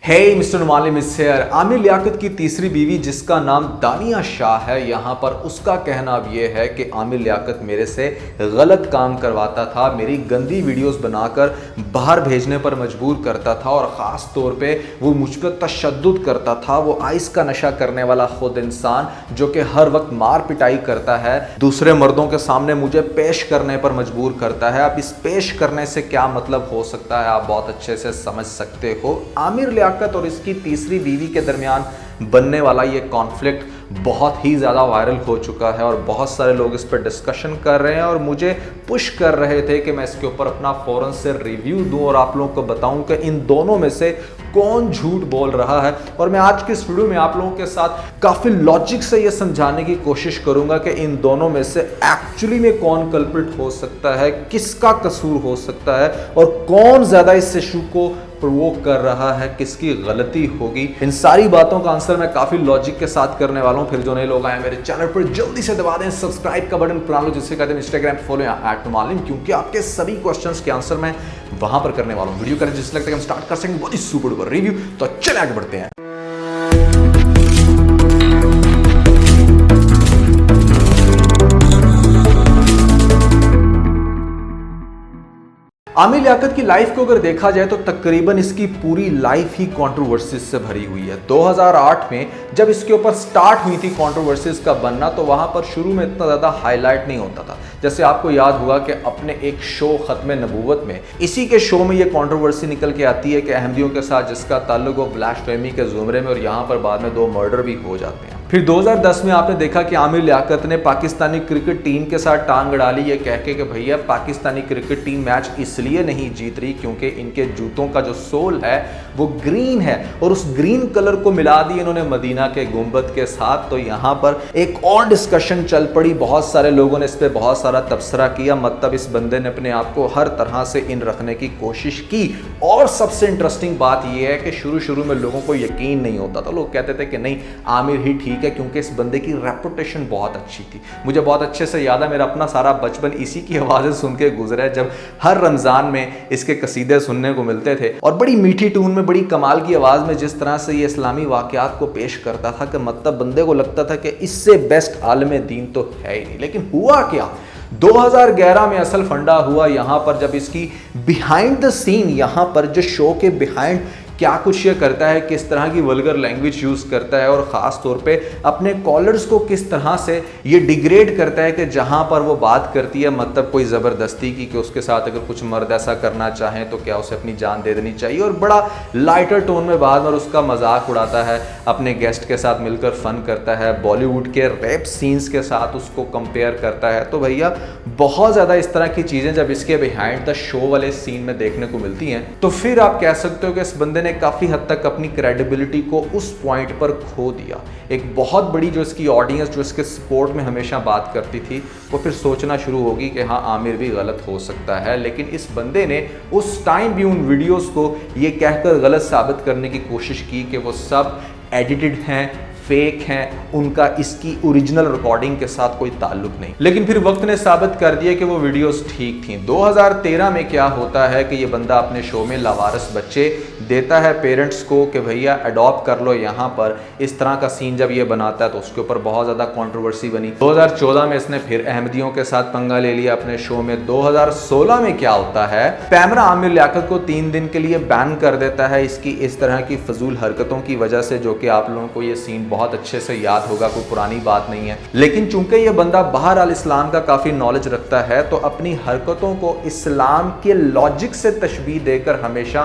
हे Mr नुमाली मिस हेयर। आमिर लियाकत की तीसरी बीवी जिसका नाम दानिया शाह है, यहाँ पर उसका कहना अब ये है कि आमिर लियाकत मेरे से गलत काम करवाता था, मेरी गंदी वीडियोस बनाकर बाहर भेजने पर मजबूर करता था और ख़ास तौर पे वो मुझ पर तशद्दुद करता था। वो आइस का नशा करने वाला खुद इंसान जो कि हर वक्त मार पिटाई करता है, दूसरे मर्दों के सामने मुझे पेश करने पर मजबूर करता है। अब इस पेश करने से क्या मतलब हो सकता है आप बहुत अच्छे से समझ सकते हो। आमिर लियाकत और इसकी तीसरी बीवी के दरमियान बनने वाला ये कॉन्फ्लिक्ट बहुत ही ज़्यादा वायरल हो चुका है और बहुत सारे लोग इस पर डिस्कशन कर रहे हैं और मुझे पुश कर रहे थे कि मैं इसके ऊपर अपना फ़ौरन से रिव्यू दूं और आप लोगों को बताऊं कि इन दोनों में से कौन झूठ बोल रहा है। और मैं आज के इस वीडियो में आप लोगों के साथ काफ़ी लॉजिक से ये समझाने की कोशिश करूंगा कि इन दोनों में से एक्चुअली में कौन कल्प्रिट हो सकता है, किसका कसूर हो सकता है और कौन ज़्यादा इस इशू को प्रोवोक कर रहा है, किसकी गलती होगी। इन सारी बातों का आंसर मैं काफी लॉजिक के साथ करने वाला हूं। फिर जो नए लोग आए मेरे चैनल पर जल्दी से दबा दें सब्सक्राइब का बटन, पुरा लो जिससे कहते हैं इंस्टाग्राम फॉलो @नुमालिम, क्योंकि आपके सभी क्वेश्चंस के आंसर मैं वहां पर करने वाला हूं। वीडियो करें जिससे लगता है हम स्टार्ट कर सकेंगे बहुत ही सुपर डुपर रिव्यू। तो चले आगे बढ़ते हैं। आमिर लियाकत की लाइफ को अगर देखा जाए तो तकरीबन इसकी पूरी लाइफ ही कंट्रोवर्सीज से भरी हुई है। 2008 में जब इसके ऊपर स्टार्ट हुई थी कंट्रोवर्सीज का बनना, तो वहां पर शुरू में इतना ज़्यादा हाईलाइट नहीं होता था। जैसे आपको याद हुआ कि अपने एक शो खत्म नबूवत में, इसी के शो में ये कंट्रोवर्सी निकल के आती है कि अहमदियों के साथ जिसका ताल्लुक हो ब्लास्फेमी के ज़ुमरे में, और यहाँ पर बाद में 2 मर्डर भी हो जाते हैं। फिर 2010 में आपने देखा कि आमिर लियाकत ने पाकिस्तानी क्रिकेट टीम के साथ टांग अड़ा ली, ये कह के कि भैया पाकिस्तानी क्रिकेट टीम मैच इसलिए नहीं जीत रही क्योंकि इनके जूतों का जो सोल है वो ग्रीन है, और उस ग्रीन कलर को मिला दी इन्होंने मदीना के गुंबद के साथ। तो यहाँ पर एक और डिस्कशन चल पड़ी, बहुत सारे लोगों ने इस पर बहुत सारा तबसरा किया। मतलब इस बंदे ने अपने आप को हर तरह से इन रखने की कोशिश की। और सबसे इंटरेस्टिंग बात यह है कि शुरू में लोगों को यकीन नहीं होता था। लोग कहते थे कि नहीं आमिर ही ठीक है, क्योंकि इस बंदे की रेपुटेशन बहुत अच्छी थी। मुझे बहुत अच्छे से याद है, मेरा अपना सारा बचपन इसी की आवाज़ें सुन के गुजरा है, जब हर रमज़ान में इसके कसीदे सुनने को मिलते थे और बड़ी मीठी टून में, बड़ी कमाल की आवाज़ में जिस तरह से ये इस्लामी वाक़यात को पेश करता था कि मतलब बंदे को लगता था कि इससे बेस्ट आलम दीन तो है ही नहीं। लेकिन हुआ क्या, 2011 में असल फंडा हुआ यहाँ पर, जब इसकी बिहाइंड द सीन, यहाँ पर जो शो के बिहाइंड क्या कुछ ये करता है, किस तरह की वल्गर लैंग्वेज यूज़ करता है और ख़ास तौर पे अपने कॉलर्स को किस तरह से ये डिग्रेड करता है कि जहाँ पर वो बात करती है मतलब कोई ज़बरदस्ती की कि उसके साथ अगर कुछ मर्द ऐसा करना चाहें तो क्या उसे अपनी जान दे देनी चाहिए, और बड़ा लाइटर टोन में बाद में उसका मजाक उड़ाता है, अपने गेस्ट के साथ मिलकर फ़न करता है, बॉलीवुड के रैप सीन्स के साथ उसको कंपेयर करता है। तो भैया बहुत ज़्यादा इस तरह की चीज़ें जब इसके बिहाइंड द शो वाले सीन में देखने को मिलती हैं, तो फिर आप कह सकते हो कि इस बंदे ने काफ़ी हद तक अपनी क्रेडिबिलिटी को उस पॉइंट पर खो दिया। एक बहुत बड़ी जो इसकी ऑडियंस जो इसके सपोर्ट में हमेशा बात करती थी, वो फिर सोचना शुरू होगी कि हाँ आमिर भी गलत हो सकता है। लेकिन इस बंदे ने उस टाइम भी उन वीडियोस को ये कहकर गलत साबित करने की कोशिश की कि वो सब एडिटेड हैं, फेक हैं, उनका इसकी ओरिजिनल रिकॉर्डिंग के साथ कोई ताल्लुक नहीं। लेकिन फिर वक्त ने साबित कर दिया कि वो वीडियोस ठीक थी। 2013 में क्या होता है कि ये बंदा अपने शो में लावारिस बच्चे देता है पेरेंट्स को कि भैया अडॉप्ट कर लो। यहाँ पर इस तरह का सीन जब ये बनाता है तो उसके ऊपर बहुत ज़्यादा कंट्रोवर्सी बनी। 2014 में इसने फिर अहमदियों के साथ पंगा ले लिया अपने शो में। 2016 में क्या होता है, पैमरा आमिर लियाकत को 3 दिन के लिए बैन कर देता है इसकी इस तरह की फजूल हरकतों की वजह से, जो कि आप लोगों को ये सीन बहुत अच्छे से याद होगा, कोई पुरानी बात नहीं है। लेकिन चूंकि ये बंदा बाहर अल इस्लाम का काफी नॉलेज रखता है, तो अपनी हरकतों को इस्लाम के लॉजिक से तशबीह देकर हमेशा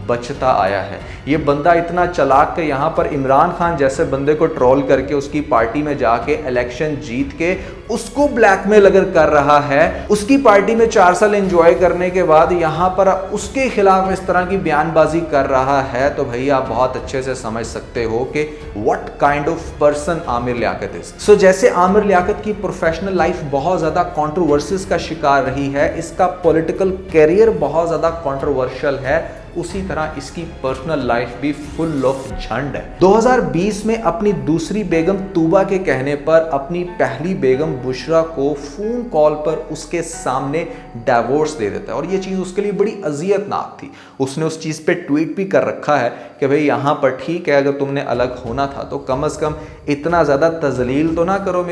बचता आया है। ये बंदा इतना चालाक कि यहाँ पर इमरान खान जैसे बंदे को ट्रोल करके उसकी पार्टी में जाके इलेक्शन जीत के उसको ब्लैकमेल अगर कर रहा है, उसकी पार्टी में 4 साल एंजॉय करने के बाद यहाँ पर उसके खिलाफ इस तरह की बयानबाजी कर रहा है, तो भैया आप बहुत अच्छे से समझ सकते हो कि what kind of person Aamir Liaquat is. So जैसे आमिर लियाकत की प्रोफेशनल लाइफ बहुत ज्यादा कंट्रोवर्सीज का शिकार रही है, इसका पॉलिटिकल कैरियर बहुत ज्यादा कंट्रोवर्शियल है, उसी तरह इसकी पर्सनल लाइफ भी फुल ऑफ झंड है। 2020 में अपनी दूसरी बेगम तूबा के कहने पर अपनी पहली बेगम बुशरा को फोन कॉल पर उसके सामने डिवोर्स दे देता है और ये चीज़ उसके लिए बड़ी अजियतनाक थी। उसने उस चीज़ पे ट्वीट भी कर रखा है कि भाई यहाँ पर ठीक है, अगर तुमने अलग होना था तो कम से कम इतना ज़्यादा तजलील तो ना करो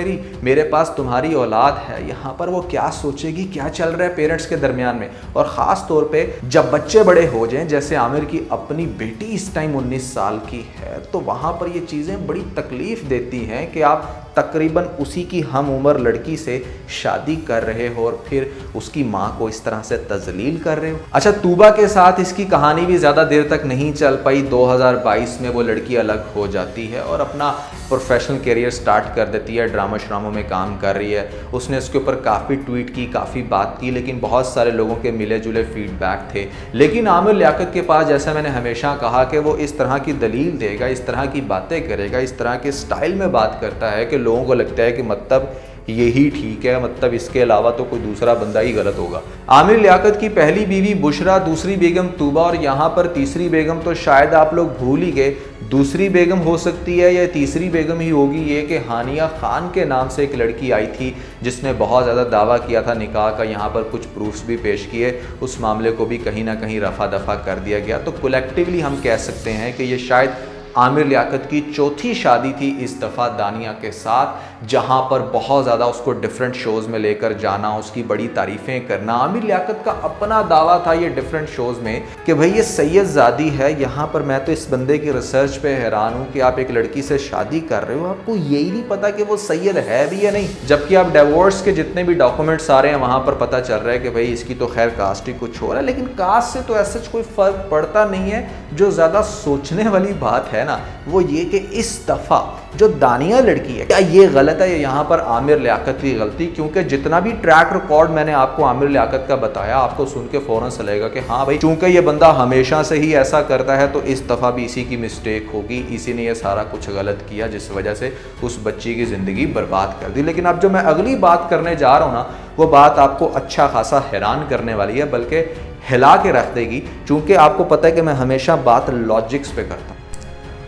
मेरे पास तुम्हारी औलाद है। यहाँ पर वो क्या सोचेगी, क्या चल रहा है पेरेंट्स के दरमियान में, और ख़ास तौर पे जब बच्चे बड़े हो जाएं, जैसे आमिर की अपनी बेटी इस टाइम 19 साल की है, तो वहाँ पर ये चीज़ें बड़ी तकलीफ़ देती हैं कि आप तकरीबन उसी की हम उम्र लड़की से शादी कर रहे हो और फिर उसकी माँ को इस तरह से तजलील कर रहे हो। अच्छा, तूबा के साथ इसकी कहानी भी ज़्यादा देर तक नहीं चल पाई। 2022 में वो लड़की अलग हो जाती है और अपना प्रोफेशनल करियर स्टार्ट कर देती है, ड्रामा श्रामों में काम कर रही है। उसने इसके ऊपर काफ़ी ट्वीट की, काफ़ी बात की, लेकिन बहुत सारे लोगों के मिले जुले फीडबैक थे। लेकिन आमिर लियाकत के पास, जैसा मैंने हमेशा कहा, कि वो इस तरह की दलील देगा, इस तरह की बातें करेगा, इस तरह के स्टाइल में बात करता है कि लोगों को लगता है कि मतलब यही ठीक है, मतलब इसके अलावा तो कोई दूसरा बंदा ही गलत होगा। आमिर लियाकत की पहली बीवी बुशरा, दूसरी बेगम तूबा और यहाँ पर तीसरी बेगम तो शायद आप लोग भूल ही गए। दूसरी बेगम हो सकती है या तीसरी बेगम ही होगी ये कि हानिया खान के नाम से एक लड़की आई थी जिसने बहुत ज़्यादा दावा किया था निकाह का। यहाँ पर कुछ प्रूफ्स भी पेश किए, उस मामले को भी कहीं ना कहीं रफा दफा कर दिया गया। तो कलेक्टिवली हम कह सकते हैं कि ये शायद आमिर लियाकत की चौथी शादी थी इस दफ़ा दानिया के साथ, जहां पर बहुत ज़्यादा उसको डिफरेंट शोज़ में लेकर जाना, उसकी बड़ी तारीफ़ें करना। आमिर लियाकत का अपना दावा था ये डिफरेंट शोज़ में कि भाई ये सैयद ज़ादी है। यहाँ पर मैं तो इस बंदे की रिसर्च पे हैरान हूँ कि आप एक लड़की से शादी कर रहे हो, आपको यही नहीं पता कि वो सैयद है भी या नहीं, जबकि आप डिवोर्स के जितने भी डॉक्यूमेंट्स आ रहे हैं वहाँ पर पता चल रहा है कि भाई इसकी तो खैर कास्ट ही कुछ हो रहा है। लेकिन कास्ट से तो ऐसा कोई फ़र्क पड़ता नहीं है। जो ज़्यादा सोचने वाली बात है ना, वो ये कि इस दफ़ा जो दानिया लड़की है, क्या ये गलत है? यहाँ पर आमिर लियाकत की गलती, क्योंकि जितना भी ट्रैक रिकॉर्ड मैंने आपको आमिर लियाकत का बताया, आपको सुन के फ़ौरन चलेगा कि हाँ भाई, चूंकि ये बंदा हमेशा से ही ऐसा करता है तो इस दफ़ा भी इसी की मिस्टेक होगी, इसी ने ये सारा कुछ गलत किया जिस वजह से उस बच्ची की ज़िंदगी बर्बाद कर दी। लेकिन अब जो मैं अगली बात करने जा रहा हूँ ना, वो बात आपको अच्छा खासा हैरान करने वाली है, बल्कि हिला के रख देगी, चूँकि आपको पता है कि मैं हमेशा बात लॉजिक्स पे करता हूँ।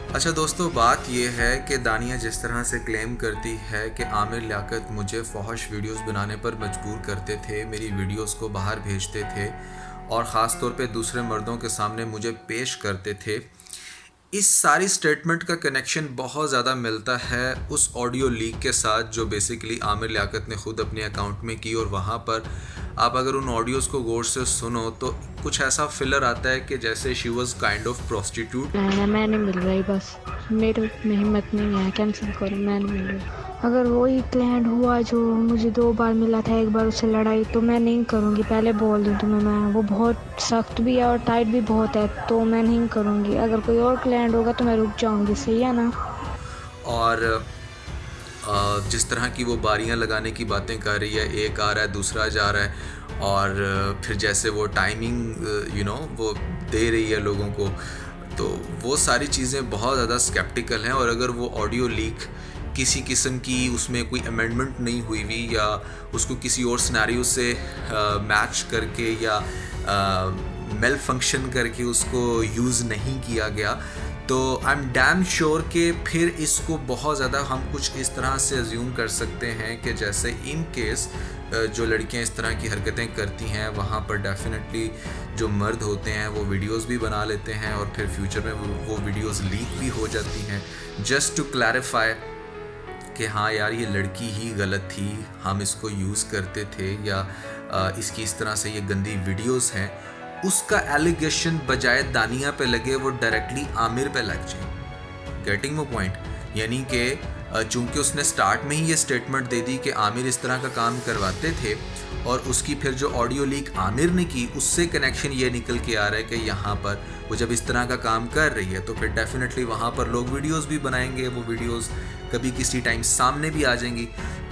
अच्छा दोस्तों, बात यह है कि दानिया जिस तरह से क्लेम करती है कि आमिर लियाकत मुझे फौहश वीडियोस बनाने पर मजबूर करते थे, मेरी वीडियोस को बाहर भेजते थे और ख़ास तौर पे दूसरे मर्दों के सामने मुझे पेश करते थे, इस सारी स्टेटमेंट का कनेक्शन बहुत ज़्यादा मिलता है उस ऑडियो लीक के साथ जो बेसिकली आमिर लियाकत ने ख़ुद अपने अकाउंट में की। और वहाँ पर आप अगर उन ऑडियोज़ को गौर से सुनो तो कुछ ऐसा फिलर आता है कि जैसे she was kind of prostitute. मैं नहीं मिल रही, बस मेरे में हिम्मत नहीं है, कैंसिल करो, मैं नहीं मिल रही। अगर वही क्लाइंट हुआ जो मुझे 2 बार मिला था, एक बार उससे लड़ाई, तो मैं नहीं करूँगी, पहले बोल दूँ तुम्हें। मैं वो बहुत सख्त भी है और टाइट भी बहुत है, तो मैं नहीं करूँगी। अगर कोई और क्लाइंट होगा तो मैं रुक जाऊँगी, सही है ना। और जिस तरह की वो बारियां लगाने की बातें कर रही है, एक आ रहा है दूसरा जा रहा है, और फिर जैसे वो टाइमिंग वो दे रही है लोगों को, तो वो सारी चीज़ें बहुत ज़्यादा स्केप्टिकल हैं। और अगर वो ऑडियो लीक किसी किस्म की उसमें कोई अमेंडमेंट नहीं हुई हुई या उसको किसी और सिनेरियो से मैच करके या मेल फंक्शन करके उसको यूज़ नहीं किया गया, तो आई एम डैम श्योर कि फिर इसको बहुत ज़्यादा हम कुछ इस तरह से अज्यूम कर सकते हैं कि जैसे इन केस जो लड़कियां इस तरह की हरकतें करती हैं, वहाँ पर डेफिनेटली जो मर्द होते हैं वो वीडियोस भी बना लेते हैं और फिर फ्यूचर में वो वीडियोस लीक भी हो जाती हैं, जस्ट टू क्लैरिफाई कि हाँ यार ये लड़की ही गलत थी, हम इसको यूज़ करते थे, या इसकी इस तरह से ये गंदी वीडियोस हैं। उसका एलिगेशन बजाय दानिया पे लगे वो डायरेक्टली आमिर पे लग जाए। गेटिंग वो पॉइंट? यानी कि चूंकि उसने स्टार्ट में ही ये स्टेटमेंट दे दी कि आमिर इस तरह का काम करवाते थे, और उसकी फिर जो ऑडियो लीक आमिर ने की उससे कनेक्शन ये निकल के आ रहा है कि यहाँ पर वो जब इस तरह का काम कर रही है तो फिर डेफिनेटली वहाँ पर लोग वीडियोस भी बनाएंगे, वो वीडियोस कभी किसी टाइम सामने भी आ जाएंगी।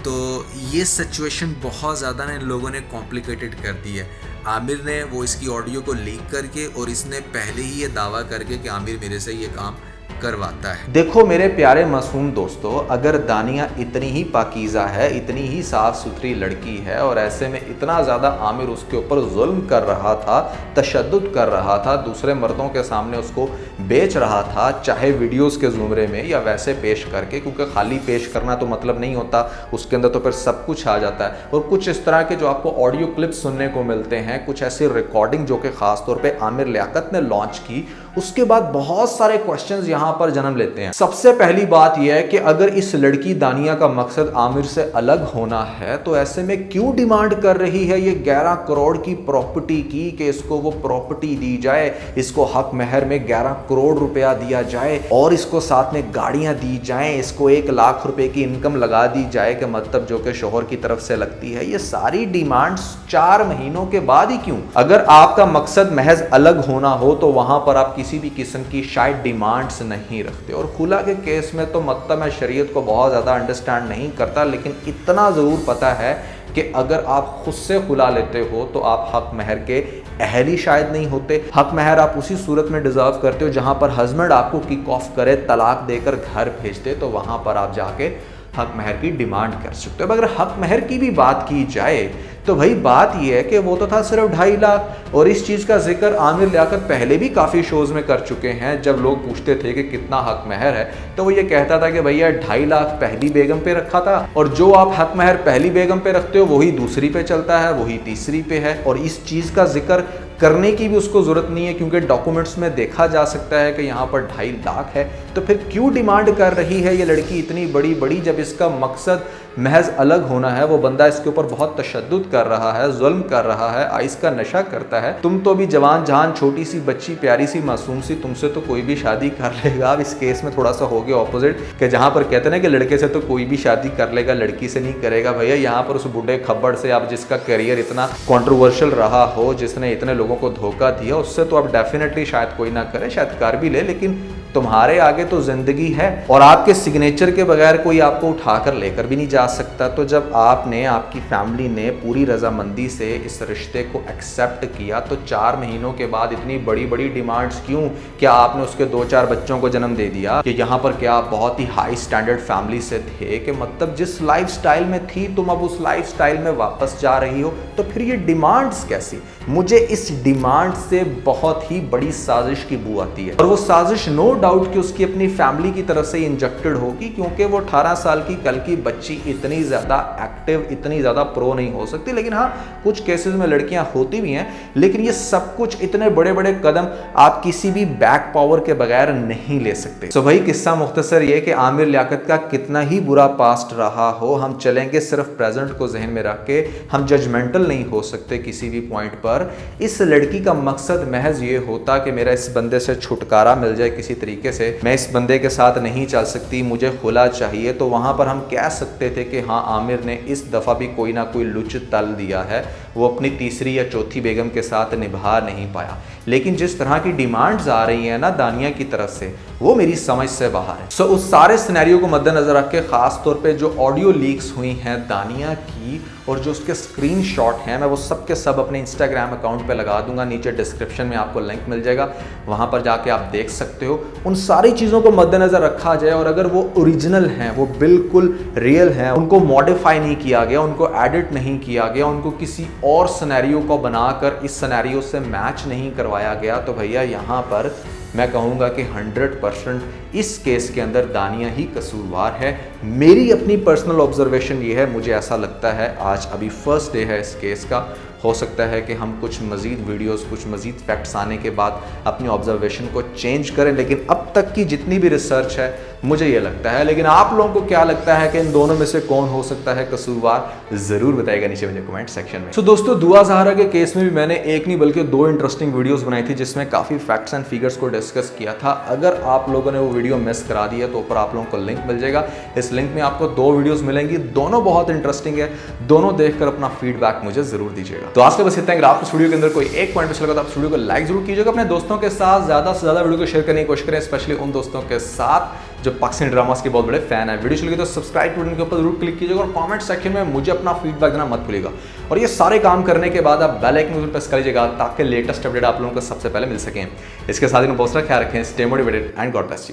तो ये सिचुएशन बहुत ज़्यादा ना इन लोगों ने कॉम्प्लिकेटेड कर दी है। आमिर ने वो इसकी ऑडियो को लीक करके और इसने पहले ही ये दावा करके कि आमिर मेरे से ये काम करवाता है। देखो मेरे प्यारे मासूम दोस्तों, अगर दानिया इतनी ही पाकीज़ा है, इतनी ही साफ सुथरी लड़की है और ऐसे में इतना ज़्यादा आमिर उसके ऊपर जुल्म कर रहा था, तशद्दुद कर रहा था, दूसरे मर्दों के सामने उसको बेच रहा था, चाहे वीडियोस के ज़ुमरे में या वैसे पेश करके, क्योंकि खाली पेश करना तो मतलब नहीं होता, उसके अंदर तो फिर सब कुछ आ जाता है। और कुछ इस तरह के जो आपको ऑडियो क्लिप्स सुनने को मिलते हैं, कुछ ऐसी रिकॉर्डिंग जो कि ख़ास तौर पे आमिर लियाकत ने लॉन्च की, उसके बाद बहुत सारे क्वेश्चंस यहां पर जन्म लेते हैं। सबसे पहली बात यह है कि अगर इस लड़की दानिया का मकसद आमिर से अलग होना है तो ऐसे में क्यों डिमांड कर रही है ये 11 करोड़ की प्रॉपर्टी की, कि इसको वो प्रॉपर्टी दी जाए, इसको हक महर में 11 करोड़ रुपया दिया जाए और इसको साथ में गाड़ियां दी जाएं, इसको 1 लाख रुपए की इनकम लगा दी जाए, कि मतलब जो कि शोहर की तरफ से लगती है। ये सारी डिमांड्स 4 महीनों के बाद ही क्यों? अगर आपका मकसद महज अलग होना हो तो वहां पर आप किसी भी किस्म की शायद डिमांड्स नहीं रखते। और खुला के केस में तो मतलब मैं शरीयत को बहुत ज़्यादा अंडरस्टैंड नहीं करता, लेकिन इतना ज़रूर पता है कि अगर आप खुद से खुला लेते हो तो आप हक महर के अहल ही शायद नहीं होते। हक महर आप उसी सूरत में डिजर्व करते हो जहां पर हस्बैंड आपको किक ऑफ करे, तलाक देकर घर भेज दे, तो वहां पर आप जाके हक महर की डिमांड कर सकते हो। अगर हक महर की भी बात की जाए तो भाई बात यह है कि वो तो था सिर्फ 2.5 लाख, और इस चीज़ का जिक्र आमिर लियाकत पहले भी काफ़ी शोज़ में कर चुके हैं। जब लोग पूछते थे कि कितना हक महर है तो वो ये कहता था कि भैया 2.5 लाख पहली बेगम पे रखा था, और जो आप हक महर पहली बेगम पे रखते हो वही दूसरी पे चलता है, वही तीसरी पे है। और इस चीज़ का जिक्र करने की भी उसको ज़रूरत नहीं है, क्योंकि डॉक्यूमेंट्स में देखा जा सकता है कि यहाँ पर 2.5 लाख है। तो फिर क्यों डिमांड कर रही है ये लड़की इतनी बड़ी बड़ी, जब इसका मकसद महज अलग होना है? वो बंदा इसके ऊपर बहुत तशद्दुद कर रहा है, जुल्म कर रहा है, आइस का नशा करता है। तुम तो भी जवान जहान छोटी सी बच्ची, प्यारी सी मासूम सी, तुमसे तो कोई भी शादी कर लेगा। अब इस केस में थोड़ा सा हो गया ऑपोजिट, कि जहाँ पर कहते हैं ना कि लड़के से तो कोई भी शादी कर लेगा, लड़की से नहीं करेगा। भैया यहाँ पर उस बूढ़े खब्बड़ से, आप जिसका करियर इतना कॉन्ट्रोवर्शियल रहा हो, जिसने इतने लोगों को धोखा दिया, उससे तो आप डेफिनेटली शायद कोई ना करे, शायद कर भी ले, लेकिन तुम्हारे आगे तो जिंदगी है और आपके सिग्नेचर के बगैर कोई आपको उठाकर लेकर भी नहीं जा सकता। तो जब आपने, आपकी फैमिली ने पूरी रजामंदी से इस रिश्ते को एक्सेप्ट किया, तो 4 महीनों के बाद इतनी बड़ी बड़ी डिमांड्स क्यों? क्या आपने उसके 2-4 बच्चों को जन्म दे दिया? कि यहाँ पर क्या आप बहुत ही हाई स्टैंडर्ड फैमिली से थे, कि मतलब जिस लाइफस्टाइल में थी तुम अब उस लाइफस्टाइल में वापस जा रही हो? तो फिर ये डिमांड्स कैसी? मुझे इस डिमांड से बहुत ही बड़ी साजिश की बू आती है, और वो साजिश नो डाउट कि उसकी अपनी फैमिली की तरफ से इंजेक्टेड होगी, क्योंकि वो 18 साल की कल की बच्ची इतनी ज़्यादा एक्टिव, इतनी ज़्यादा प्रो नहीं हो सकती। लेकिन हाँ, कुछ केसेस में लड़कियां होती भी हैं, लेकिन ये सब कुछ, इतने बड़े बड़े कदम आप किसी भी बैक पावर के बगैर नहीं ले सकते। तो भाई किस्सा मुख्तसर ये कि आमिर लियाकत का कितना ही बुरा पास्ट रहा हो, हम चलेंगे सिर्फ प्रेजेंट को जहन में रख के, हम जजमेंटल नहीं हो सकते किसी भी पॉइंट पर। इस लड़की का मकसद महज ये होता कि मेरा इस बंदे से छुटकारा मिल जाए किसी तरीके से, मैं इस बंदे के साथ नहीं चल सकती, मुझे खुला चाहिए। तो वहां पर हम कह सकते थे कि हाँ, आमिर ने इस दफ़ा भी कोई ना कोई लुच तल दिया है, वो अपनी तीसरी या चौथी बेगम के साथ निभा नहीं पाया। लेकिन जिस तरह की डिमांड्स आ रही हैं ना दानिया की तरफ से, वो मेरी समझ से बाहर है। सो उस सारे सिनेरियो को मद्देनजर रख के, खास तौर पे जो ऑडियो लीक्स हुई हैं दानिया की और जो उसके स्क्रीनशॉट हैं, मैं वो सब के सब अपने इंस्टाग्राम अकाउंट पे लगा दूंगा, नीचे डिस्क्रिप्शन में आपको लिंक मिल जाएगा, वहां पर जाके आप देख सकते हो। उन सारी चीज़ों को मद्देनजर रखा जाए और अगर वो ओरिजिनल हैं, वो बिल्कुल रियल हैं, उनको मॉडिफाई नहीं किया गया, उनको एडिट नहीं किया गया, उनको किसी और सिनेरियो को बनाकर इस सिनेरियो से मैच नहीं करवाया गया, तो भैया यहाँ पर मैं कहूँगा कि 100% इस केस के अंदर दानिया ही कसूरवार है। मेरी अपनी पर्सनल ऑब्जर्वेशन ये है, मुझे ऐसा लगता है, आज अभी फर्स्ट डे है इस केस का, हो सकता है कि हम कुछ मज़ीद वीडियोस, कुछ मज़ीद फैक्ट्स आने के बाद अपनी ऑब्जर्वेशन को चेंज करें, लेकिन अब तक की जितनी भी रिसर्च है मुझे ये लगता है। लेकिन आप लोगों को क्या लगता है कि इन दोनों में से कौन हो सकता है कसूरवार? ज़रूर बताइएगा नीचे मुझे कमेंट सेक्शन में। तो दोस्तों, दुआ ज़हरा के केस में भी मैंने एक नहीं बल्कि 2 इंटरेस्टिंग वीडियोज़ बनाई थी जिसमें काफ़ी फैक्ट्स एंड फिगर्स को डिस्कस किया था। अगर आप लोगों ने वो वीडियो मिस करा दी है तो ऊपर आप लोगों को लिंक मिल जाएगा। इस लिंक में आपको 2 वीडियोज़ मिलेंगी, दोनों बहुत इंटरेस्टिंग है, दोनों देखकर अपना फीडबैक मुझे ज़रूर दीजिएगा। तो आज के बस इतना है। आप इस वीडियो के अंदर कोई एक पॉइंट अच्छा लगा तो आप इस वीडियो को लाइक जरूर कीजिएगा, अपने दोस्तों के साथ ज़्यादा से ज़्यादा वीडियो को शेयर करने की कोशिश करें, स्पेशली उन दोस्तों के साथ जो पाकिस्तानी ड्रामास के बहुत बड़े फैन है। वीडियो चलेगी तो सब्सक्राइब बटन के ऊपर जरूर क्लिक कीजिएगा और कमेंट सेक्शन में मुझे अपना फीडबैक देना मत भूलिएगा। और ये सारे काम करने के बाद आप बेल आइकन प्रेस कर लीजिएगा ताकि लेटेस्ट अपडेट आप लोगों को सबसे पहले मिल सकें। इसके साथ ही बहुत सारा ख्याल रखें, stay motivated and God bless you.